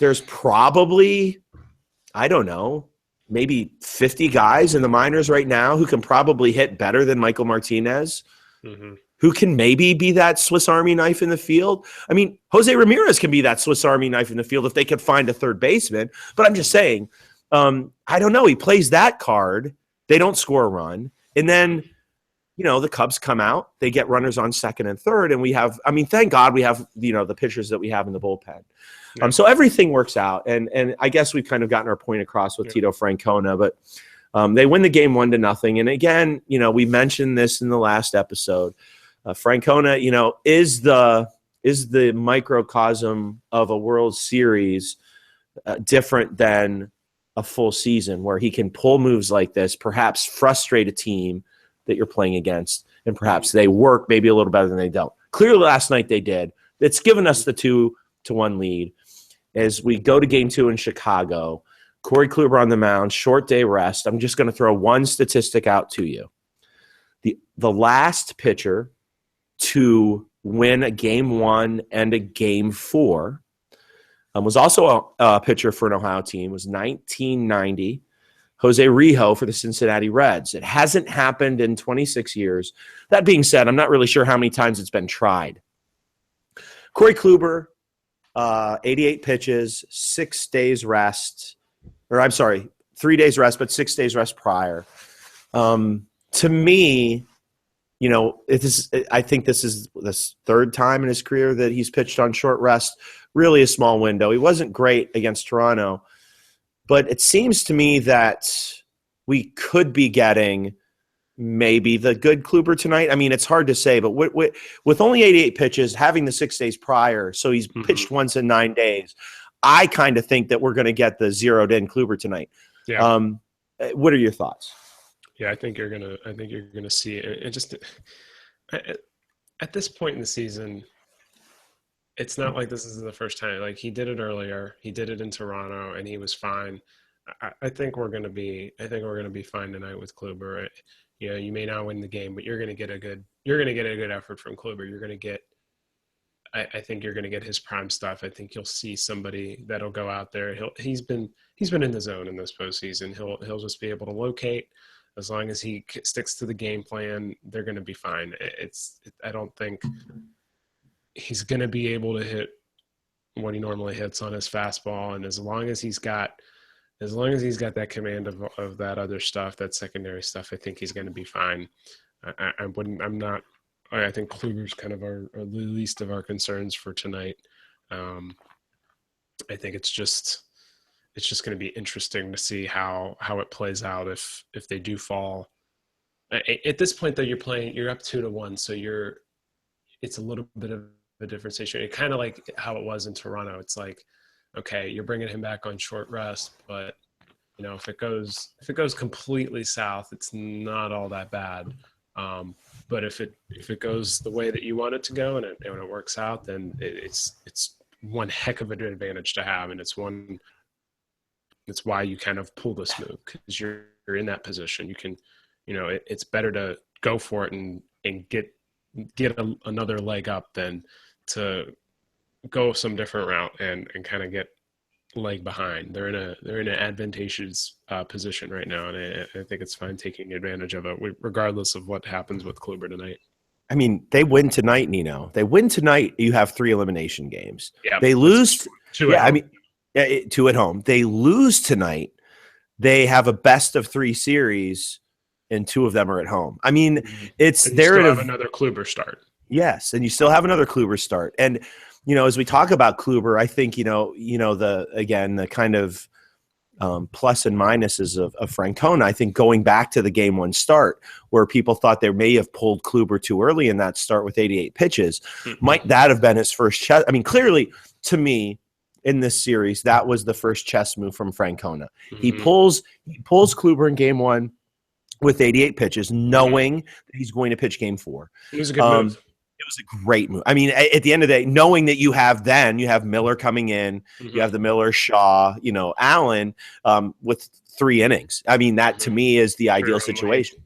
there's probably, I don't know, maybe 50 guys in the minors right now who can probably hit better than Michael Martinez, who can maybe be that Swiss Army knife in the field. I mean, Jose Ramirez can be that Swiss Army knife in the field if they could find a third baseman. But I'm just saying, I don't know. He plays that card. They don't score a run. And then, the Cubs come out. They get runners on second and third. And we have, thank God we have, the pitchers that we have in the bullpen. Yeah. So everything works out. And I guess we've kind of gotten our point across with Tito Francona. But they win the game 1-0. And again, we mentioned this in the last episode. Francona, is the microcosm of a World Series different than a full season where he can pull moves like this, perhaps frustrate a team that you're playing against, and perhaps they work maybe a little better than they don't. Clearly last night they did. It's given us the 2-1 lead. As we go to game 2 in Chicago, Corey Kluber on the mound, short day rest. I'm just going to throw one statistic out to you. The last pitcher to win a game 1 and a game 4 was also a pitcher for an Ohio team. It was 1990, Jose Rijo for the Cincinnati Reds. It hasn't happened in 26 years. That being said, I'm not really sure how many times it's been tried. Corey Kluber, 88 pitches, 6 days rest. Or I'm sorry, 3 days rest, but 6 days rest prior. To me, I think this is the third time in his career that he's pitched on short rest. Really a small window. He wasn't great against Toronto, but it seems to me that we could be getting maybe the good Kluber tonight. I mean, it's hard to say, but with only 88 pitches, having the 6 days prior, so he's pitched once in 9 days, I kind of think that we're going to get the zeroed-in Kluber tonight. Yeah. What are your thoughts? Yeah, I think you're gonna see it. It just at this point in the season, it's not like this is the first time. Like, he did it earlier. He did it in Toronto, and he was fine. I think we're gonna be fine tonight with Kluber. You may not win the game, but you're gonna get a good effort from Kluber. You're gonna get. I think you're going to get his prime stuff. I think you'll see somebody that'll go out there. He's been in the zone in this postseason. He'll just be able to locate. As long as he sticks to the game plan, they're going to be fine. I don't think he's going to be able to hit what he normally hits on his fastball. And as long as he's got that command of that other stuff, that secondary stuff, I think he's going to be fine. I think Kluber's kind of the least of our concerns for tonight. I think it's just going to be interesting to see how it plays out if they do fall. At this point, though, you're up 2-1, so it's a little bit of a different situation. It kind of like how it was in Toronto. It's like, okay, you're bringing him back on short rest, but if it goes completely south, it's not all that bad. But if it goes the way that you want it to go and it works out, then it's one heck of an advantage to have, and it's why you kind of pull this move, because you're in that position. You can, it's better to go for it and get another leg up than to go some different route and kind of get leg behind. They're in an advantageous position right now, and I think it's fine taking advantage of it, regardless of what happens with Kluber tonight. I mean, they win tonight, Nino. They win tonight. You have 3 elimination games. Yeah, they lose. 2 at home. They lose tonight. They have a best of 3 series, and 2 of them are at home. I mean, it's there. Have another Kluber start. Yes, and you still have another Kluber start. And as we talk about Kluber, I think the kind of plus and minuses of Francona. I think going back to the game 1 start, where people thought they may have pulled Kluber too early in that start with 88 pitches, might that have been his first chess? I mean, clearly, to me, in this series, that was the first chess move from Francona. He pulls Kluber in game 1 with 88 pitches, knowing that he's going to pitch game 4. It was a good move. It was a great move. I mean, at the end of the day, knowing that you have Miller coming in, you have the Miller, Shaw, Allen with 3 innings. I mean, that to me is the ideal situation.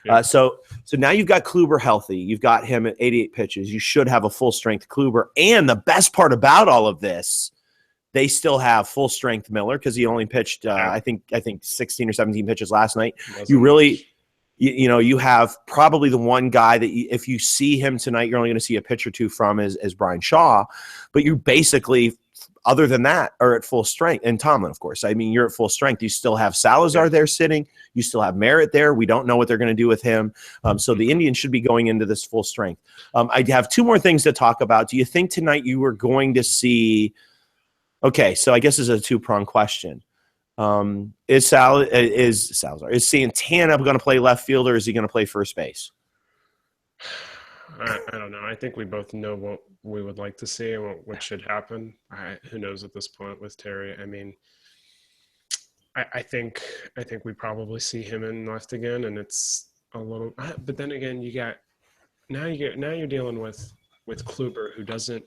Yeah. So now you've got Kluber healthy. You've got him at 88 pitches. You should have a full strength Kluber. And the best part about all of this, they still have full strength Miller because he only pitched, I think 16 or 17 pitches last night. You really, you have probably the one guy that if you see him tonight, you're only going to see a pitch or two from is Brian Shaw, but you basically, other than that, are at full strength. And Tomlin, of course. I mean, you're at full strength. You still have Salazar there sitting. You still have Merritt there. We don't know what they're going to do with him. So the Indians should be going into this full strength. I have two more things to talk about. Do you think tonight you were going to see – okay, so I guess this is a two-pronged question. Is Santana going to play left field, or is he going to play first base? I don't know. I think we both know what we would like to see and what should happen. Who knows at this point with Terry? I mean, I think we probably see him in left again, and it's a little. But then again, now you're dealing with Kluber, who doesn't.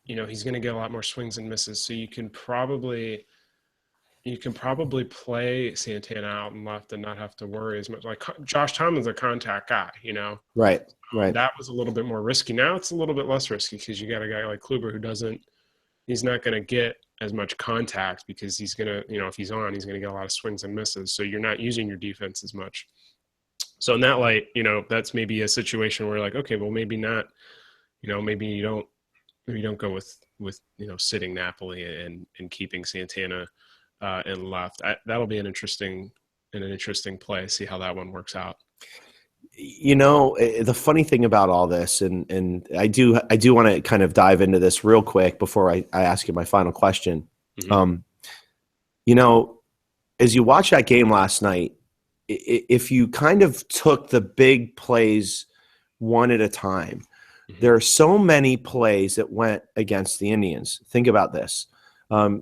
He's going to get a lot more swings and misses, so you can probably play Santana out and left and not have to worry as much. Like Josh Tomlin's a contact guy, Right. That was a little bit more risky. Now it's a little bit less risky because you got a guy like Kluber who he's not going to get as much contact because he's going to, if he's on, he's going to get a lot of swings and misses. So you're not using your defense as much. So in that light, that's maybe a situation where like, okay, well, maybe not, maybe you don't go with sitting Napoli and keeping Santana in left. That'll be an interesting play. See how that one works out. The funny thing about all this, and I do want to kind of dive into this real quick before I ask you my final question. Mm-hmm. As you watch that game last night, if you kind of took the big plays one at a time, mm-hmm. there are so many plays that went against the Indians. Think about this.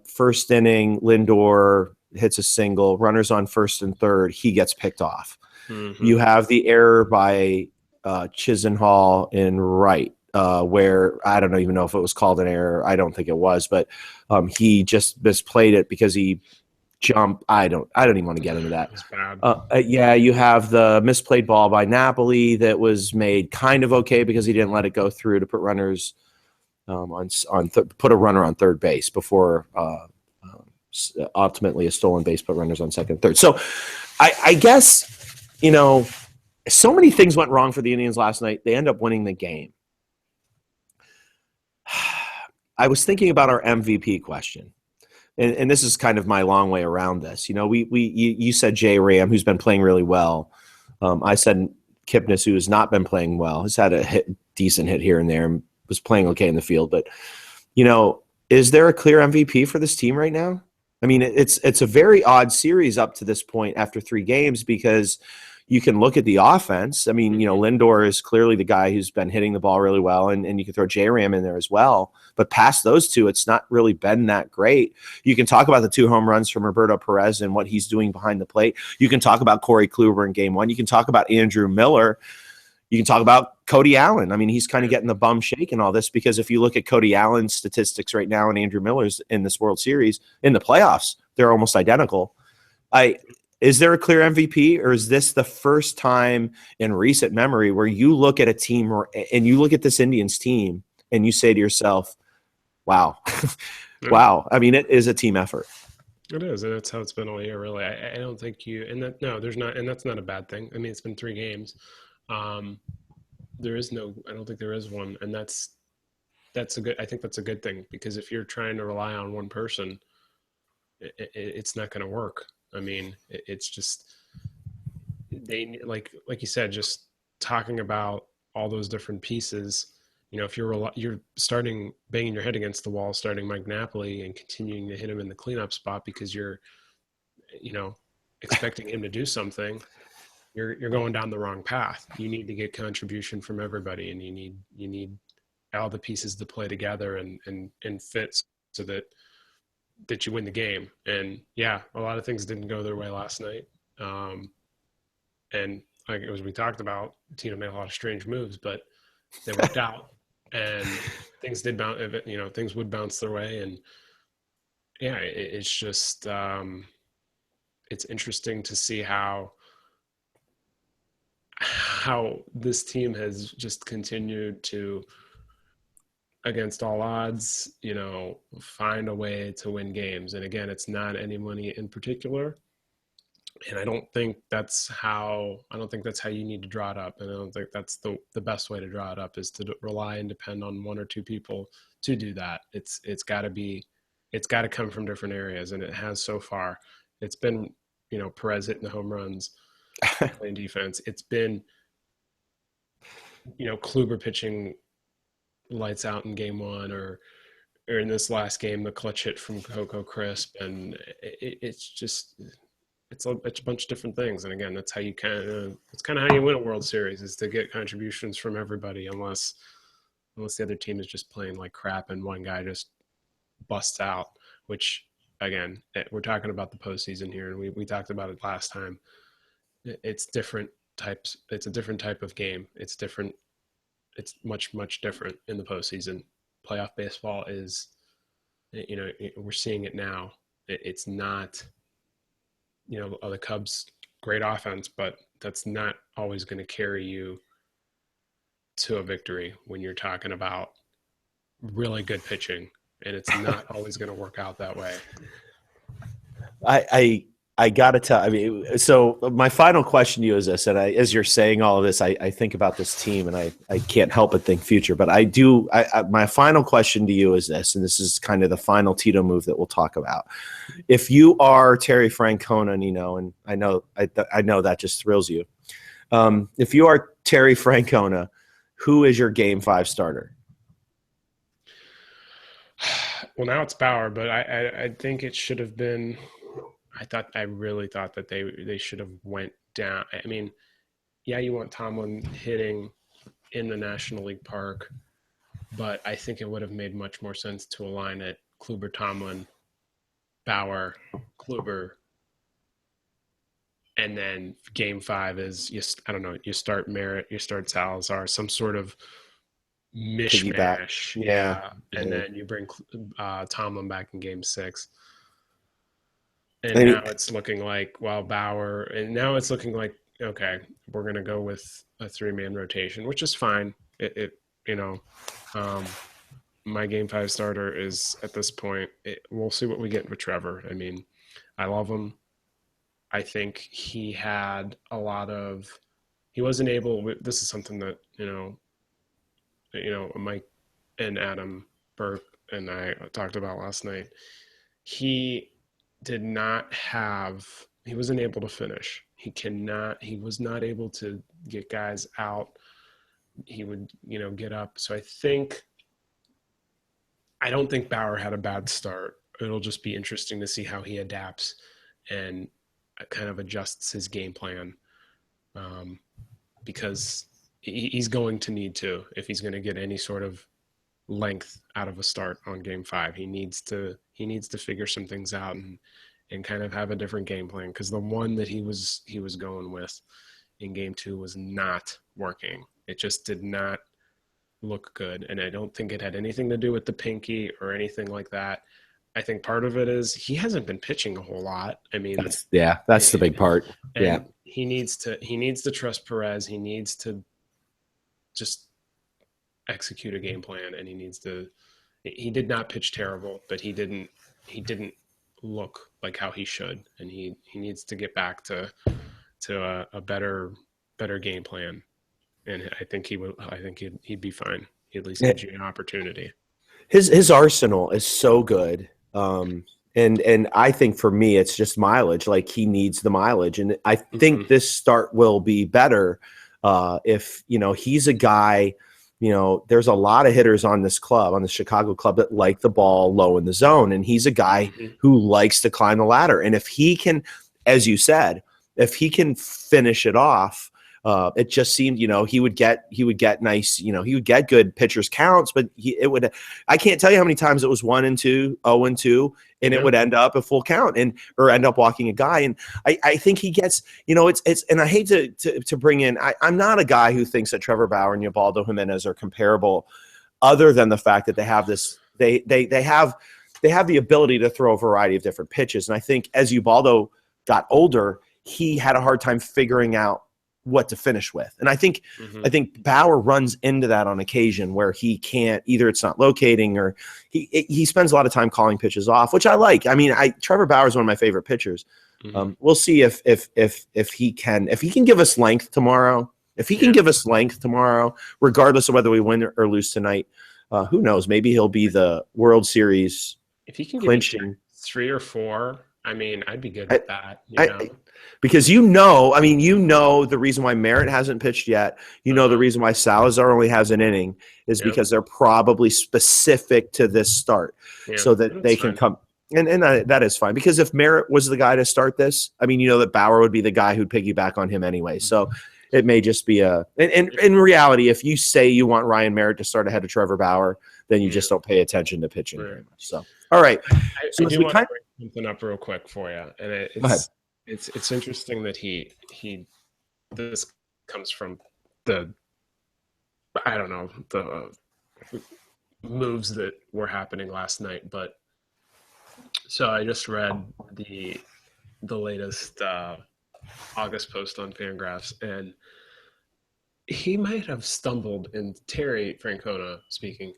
First inning, Lindor hits a single, runners on first and third, he gets picked off. Mm-hmm. You have the error by Chisenhall in right, where I don't even know if it was called an error. I don't think it was, but he just misplayed it because he jumped. I don't even want to get into that. It's bad. You have the misplayed ball by Napoli that was made kind of okay because he didn't let it go through to put runners put a runner on third base before ultimately a stolen base, put runners on second and third. So I guess, so many things went wrong for the Indians last night. They end up winning the game. I was thinking about our MVP question. And this is kind of my long way around this. You said J. Ram, who's been playing really well. I said Kipnis, who has not been playing well, has had a decent hit here and there, was playing okay in the field. But, is there a clear MVP for this team right now? I mean, it's a very odd series up to this point after 3 games because you can look at the offense. I mean, Lindor is clearly the guy who's been hitting the ball really well, and you can throw J-Ram in there as well. But past those two, it's not really been that great. You can talk about the 2 home runs from Roberto Perez and what he's doing behind the plate. You can talk about Corey Kluber in game 1. You can talk about Andrew Miller. You can talk about Cody Allen. I mean, he's kind of getting the bum shake in all this because if you look at Cody Allen's statistics right now and Andrew Miller's in this World Series, in the playoffs, they're almost identical. Is there a clear MVP, or is this the first time in recent memory where you look at a team and you look at this Indians team and you say to yourself, wow, wow. I mean, it is a team effort. It is, and that's how it's been all year, really. I don't think there's not, and that's not a bad thing. I mean, it's been 3 games. I don't think there is one, and I think that's a good thing, because if you're trying to rely on one person, it's not going to work. I mean, it's just, they, like you said, just talking about all those different pieces. If you're starting banging your head against the wall, starting Mike Napoli and continuing to hit him in the cleanup spot because you're, expecting him to do something, you're going down the wrong path. You need to get contribution from everybody, and you need all the pieces to play together and fit so that you win the game. And yeah, a lot of things didn't go their way last night. And like as we talked about, Tito made a lot of strange moves, but they worked out, and things did bounce. Things would bounce their way. And yeah, it's just it's interesting to see how this team has just continued to against all odds, find a way to win games. And again, it's not any money in particular. And I don't think that's how you need to draw it up. And I don't think that's the best way to draw it up, is to rely and depend on one or two people to do that. It's got to come from different areas. And it has so far. It's been, Perez hitting the home runs, playing defense. It's been, Kluber pitching lights out in game one, or in this last game, the clutch hit from Coco Crisp. And it's a bunch of different things. And again, that's how you it's kind of how you win a World Series, is to get contributions from everybody, unless the other team is just playing like crap and one guy just busts out, which again, we're talking about the postseason here. And we talked about it last time. It's different types. It's a different type of game. It's different. It's much, much different in the postseason. Playoff baseball is, we're seeing it now. It's not, the Cubs, great offense, but that's not always going to carry you to a victory when you're talking about really good pitching, and it's not always going to work out that way. I gotta tell. So my final question to you is this, and as you're saying all of this, I think about this team, and I can't help but think future. But my final question to you is this, and this is kind of the final Tito move that we'll talk about. If you are Terry Francona, Nino, and I know that just thrills you. If you are Terry Francona, who is your Game 5 starter? Well, now it's Bauer, but I think it should have been. I really thought that they should have went down. I mean, yeah, you want Tomlin hitting in the National League Park, but I think it would have made much more sense to align it Kluber, Tomlin, Bauer, Kluber, and then Game 5 is you start Merritt, you start Salazar, some sort of mishmash, and then you bring Tomlin back in Game 6. And now it's looking like, Bauer, and now it's looking like, okay, we're going to go with a 3-man rotation, which is fine. My Game 5 starter is, at this point, we'll see what we get with Trevor. I mean, I love him. I think he had a lot of, he wasn't able, this is something that, Mike and Adam Burke and I talked about last night. He wasn't able to finish. He was not able to get guys out. He would, get up. So I don't think Bauer had a bad start. It'll just be interesting to see how he adapts and kind of adjusts his game plan. Because he's going to need to, if he's going to get any sort of length out of a start on Game 5. He needs to figure some things out and kind of have a different game plan, because the one that he was going with in Game 2 was not working. It just did not look good, and I don't think it had anything to do with the pinky or anything like that. I think part of it is he hasn't been pitching a whole lot. I mean, that's the big part. Yeah, he needs to trust Perez. He needs to just execute a game plan, and he did not pitch terrible, but he didn't look like how he should, and he needs to get back to a better game plan, and I think he'd be fine. He at least gives you an opportunity. His arsenal is so good. And I think for me, it's just mileage. Like, he needs the mileage, and I think this start will be better if he's a guy. There's a lot of hitters on this club, on the Chicago club, that like the ball low in the zone, and he's a guy who likes to climb the ladder. And if he can, as you said, if he can finish it off, it just seemed, he would get nice, he would get good pitchers counts, but I can't tell you how many times it was 1-2, 0-2, and it would end up a full count or end up walking a guy. And I think he gets, and I hate to bring in, I'm not a guy who thinks that Trevor Bauer and Ubaldo Jimenez are comparable, other than the fact that they have this, they have the ability to throw a variety of different pitches. And I think as Ubaldo got older, he had a hard time figuring out what to finish with. And I think Bauer runs into that on occasion where he can't, either it's not locating or he spends a lot of time calling pitches off, which I like. I mean, Trevor Bauer is one of my favorite pitchers. We'll see if he can give us length tomorrow. If he can give us length tomorrow, regardless of whether we win or lose tonight, who knows? Maybe he'll be the World Series if he can clinching give 3 or 4. I mean, I'd be good with that. You know? Because the reason why Merritt hasn't pitched yet, the reason why Salazar only has an inning is because they're probably specific to this start, so that they can come. And that is fine, because if Merritt was the guy to start this, I mean, that Bauer would be the guy who'd piggyback on him anyway. So it may just be and in reality, if you say you want Ryan Merritt to start ahead of Trevor Bauer, then you just don't pay attention to pitching very much. So, all right. I do want to bring something up real quick for you. And it's interesting that this comes from the moves that were happening last night. But so I just read the latest August post on Fangraphs, and he might have stumbled, and Terry Francona speaking,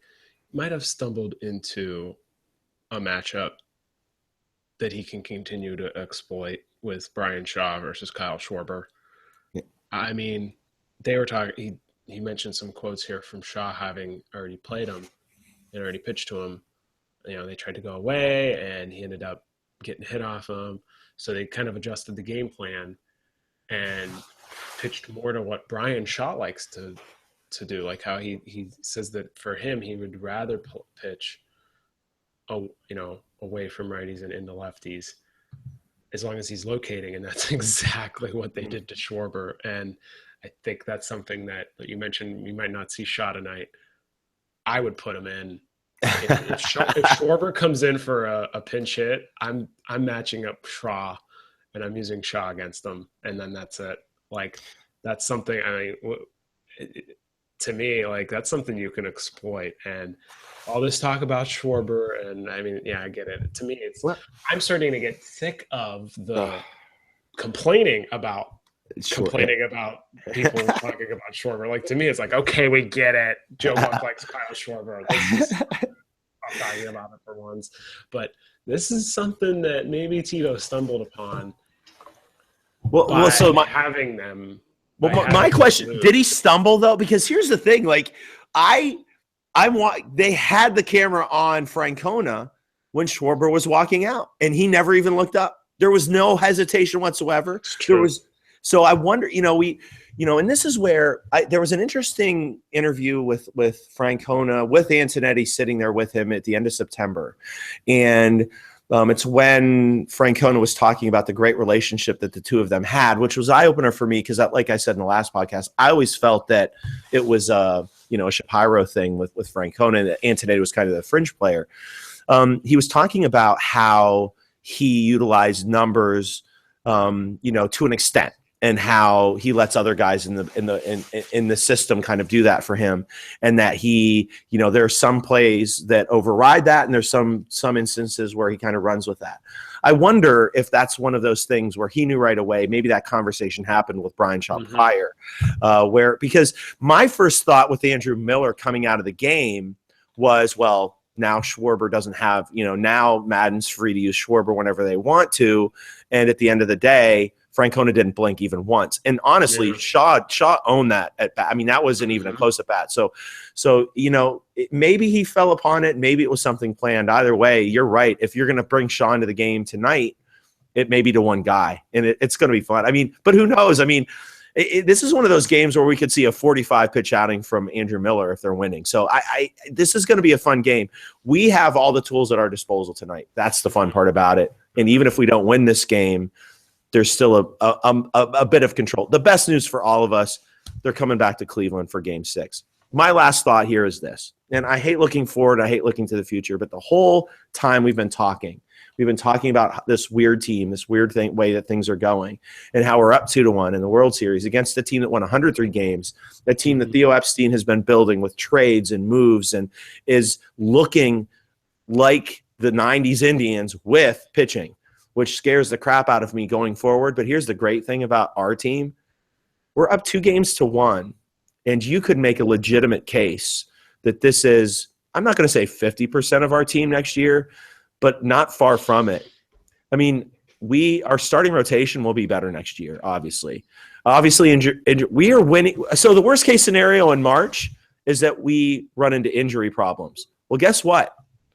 might have stumbled into a matchup that he can continue to exploit with Brian Shaw versus Kyle Schwarber. Yeah. I mean, they were talking, he mentioned some quotes here from Shaw having already played him and already pitched to him. They tried to go away and he ended up getting hit off him. So they kind of adjusted the game plan and pitched more to what Brian Shaw likes to do. Like how he says that for him, he would rather pitch, away from righties and into lefties, as long as he's locating. And that's exactly what they did to Schwarber. And I think that's something that you mentioned, you might not see Shaw tonight. I would put him in. If Schwarber comes in for a pinch hit, I'm matching up Shaw and I'm using Shaw against them. And then that's it. Like, that's something, to me, like, that's something you can exploit. And all this talk about Schwarber, and I mean, yeah, I get it. To me, I'm starting to get sick of the complaining about people talking about Schwarber. Like, to me, it's like, okay, we get it. Joe Buck likes Kyle Schwarber. I'm talking about it for once. But this is something that maybe Tito stumbled upon. Having them. Well, my question, did he stumble though? Because here's the thing, like they had the camera on Francona when Schwarber was walking out, and he never even looked up. There was no hesitation whatsoever. So I wonder, and this is where there was an interesting interview with Francona, with Antonetti sitting there with him at the end of September. And it's when Francona was talking about the great relationship that the two of them had, which was eye-opener for me because, like I said in the last podcast, I always felt that it was a Shapiro thing with Francona, and that Antonetti was kind of the fringe player. He was talking about how he utilized numbers, to an extent, and how he lets other guys in the system kind of do that for him, and that he, there are some plays that override that, and there's some instances where he kind of runs with that. I wonder if that's one of those things where he knew right away. Maybe that conversation happened with Brian Shaw prior, because my first thought with Andrew Miller coming out of the game was, well, now Schwarber doesn't have, now Madden's free to use Schwarber whenever they want to, and at the end of the day, Francona didn't blink even once. And honestly, Shaw owned that at bat. I mean, that wasn't even a close at bat. So maybe he fell upon it. Maybe it was something planned. Either way, you're right. If you're going to bring Shaw into the game tonight, it may be to one guy, and it's going to be fun. I mean, but who knows? I mean, this is one of those games where we could see a 45 pitch outing from Andrew Miller if they're winning. So this is going to be a fun game. We have all the tools at our disposal tonight. That's the fun part about it. And even if we don't win this game, there's still a bit of control. The best news for all of us, they're coming back to Cleveland for Game 6. My last thought here is this, and I hate looking forward, I hate looking to the future, but the whole time we've been talking about this weird team, this weird way that things are going, and how we're up 2-1 in the World Series against a team that won 103 games, a team that Theo Epstein has been building with trades and moves and is looking like the 90s Indians with pitching, which scares the crap out of me going forward. But here's the great thing about our team. we're up 2-1, and you could make a legitimate case that this is, I'm not going to say 50% of our team next year, but not far from it. I mean, our starting rotation will be better next year, obviously. We are winning. So the worst case scenario in March is that we run into injury problems. Well, guess what?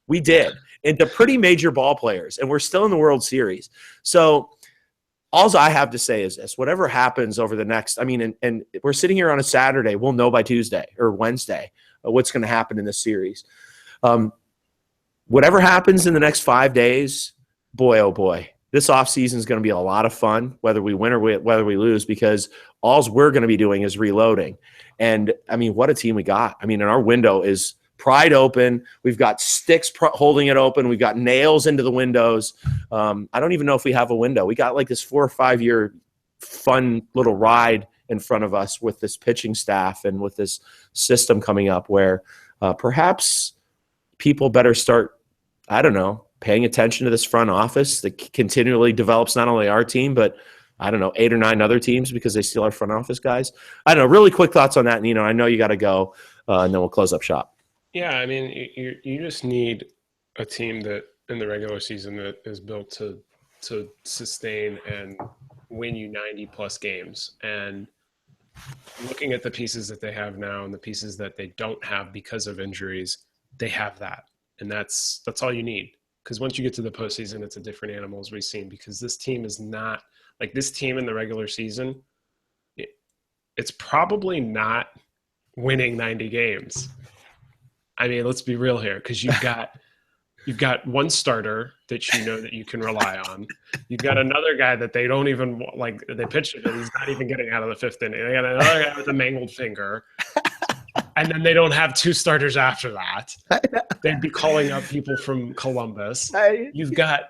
We did, into pretty major ball players, and we're still in the World Series. So all I have to say is this: whatever happens over the next, and we're sitting here on a Saturday, we'll know by Tuesday or Wednesday what's going to happen in this series. Whatever happens in the next 5 days, boy, oh boy, this offseason is going to be a lot of fun, whether we win or whether we lose, because all we're going to be doing is reloading. And, what a team we got. And our window is pried open. We've got sticks holding it open. We've got nails into the windows. I don't even know if we have a window. We got like this 4 or 5 year fun little ride in front of us with this pitching staff and with this system coming up where perhaps people better start, paying attention to this front office that continually develops not only our team, but 8 or 9 other teams because they steal our front office guys. I don't know. Really quick thoughts on that, Nino. I know you got to go, and then we'll close up shop. Yeah, you just need a team that in the regular season that is built to sustain and win you 90-plus games. And looking at the pieces that they have now and the pieces that they don't have because of injuries, they have that. And that's all you need. Because once you get to the postseason, it's a different animal, as we've seen. Because this team is not – like this team in the regular season, it's probably not winning 90 games. Let's be real here, because you've got one starter that that you can rely on. You've got another guy that they don't even like. They pitched him, and he's not even getting out of the 5th inning. They got another guy with a mangled finger, and then they don't have 2 starters after that. They'd be calling up people from Columbus. You've got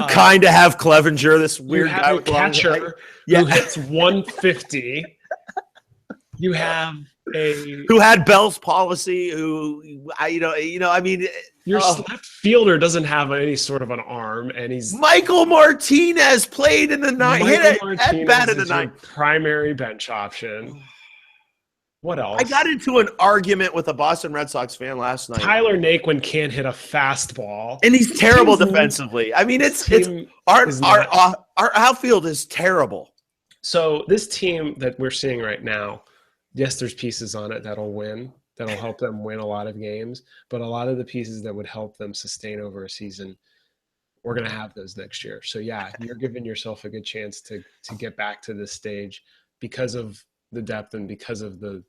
kind of have Clevenger, this weird guy with catcher who hits 150. You have who had Bell's policy, your left fielder doesn't have any sort of an arm, and he's Michael Martinez played in the 9th. Hit bat in the 9th. Primary bench option. What else? I got into an argument with a Boston Red Sox fan last night. Tyler Naquin can't hit a fastball, and he's terrible defensively. Our outfield is terrible. So this team that we're seeing right now, yes, there's pieces on it that'll help them win a lot of games, but a lot of the pieces that would help them sustain over a season, we're going to have those next year. So yeah, you're giving yourself a good chance to get back to this stage because of the depth and because of the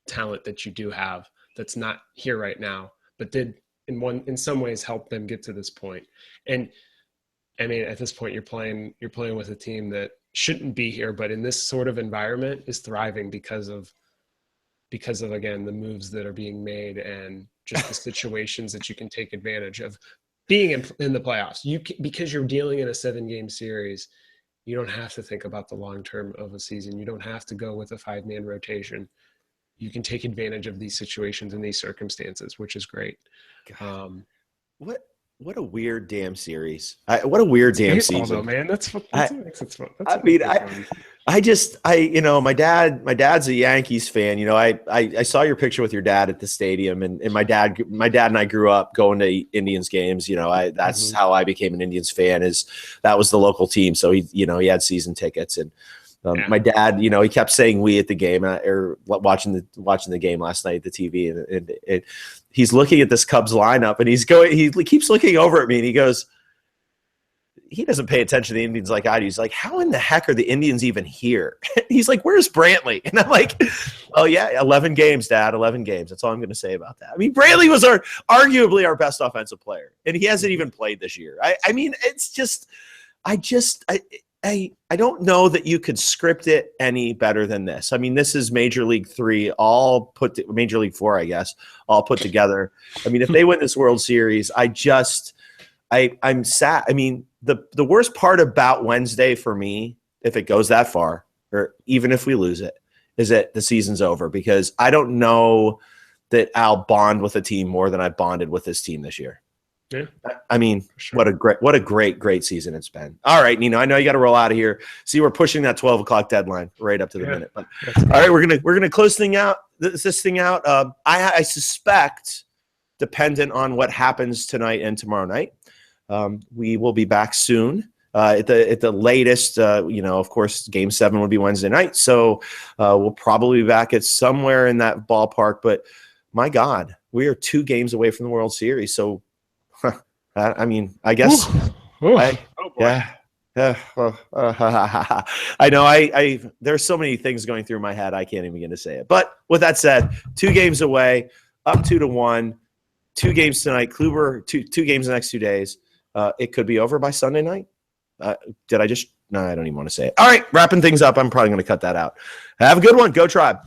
talent that you do have that's not here right now, but did in some ways help them get to this point. And at this point you're playing with a team that shouldn't be here, but in this sort of environment is thriving because of again the moves that are being made and just the situations that you can take advantage of being in the playoffs. Because you're dealing in a 7-game series, you don't have to think about the long term of a season. You don't have to go with a 5-man rotation. You can take advantage of these situations and these circumstances, which is great. What a weird damn series. What a weird damn season. Though, man. That's what makes it fun. My dad's a Yankees fan. I saw your picture with your dad at the stadium, and my dad and I grew up going to Indians games. That's how I became an Indians fan. That was the local team. So he had season tickets, and my dad, he kept saying "we" at the game or watching the game last night at the TV, and he's looking at this Cubs lineup, and he keeps looking over at me, and he goes, he doesn't pay attention to the Indians like I do. He's like, how in the heck are the Indians even here? He's like, where's Brantley? And I'm like, oh yeah, 11 games, Dad, 11 games. That's all I'm going to say about that. Brantley was arguably our best offensive player, and he hasn't even played this year. It's just, I don't know that you could script it any better than this. This is Major League 3, Major League 4, I guess, all put together. If they win this World Series, I'm sad. The worst part about Wednesday for me, if it goes that far, or even if we lose it, is that the season's over, because I don't know that I'll bond with a team more than I bonded with this team this year. Yeah. I mean, Sure. what a great season it's been. All right, Nino, I know you got to roll out of here. See, we're pushing that 12 o'clock deadline right up to the minute. But all right, we're gonna close this thing out. I suspect, dependent on what happens tonight and tomorrow night, we will be back soon. At the latest, of course, Game 7 will be Wednesday night, so we'll probably be back at somewhere in that ballpark. But my God, we are 2 games away from the World Series, so. I mean, I guess. Yeah. I know. There's so many things going through my head. I can't even begin to say it. But with that said, 2 games away, up 2-1, 2 games tonight. Kluber, two games the next 2 days. It could be over by Sunday night. Did I just? No, I don't even want to say it. All right, wrapping things up. I'm probably going to cut that out. Have a good one. Go Tribe.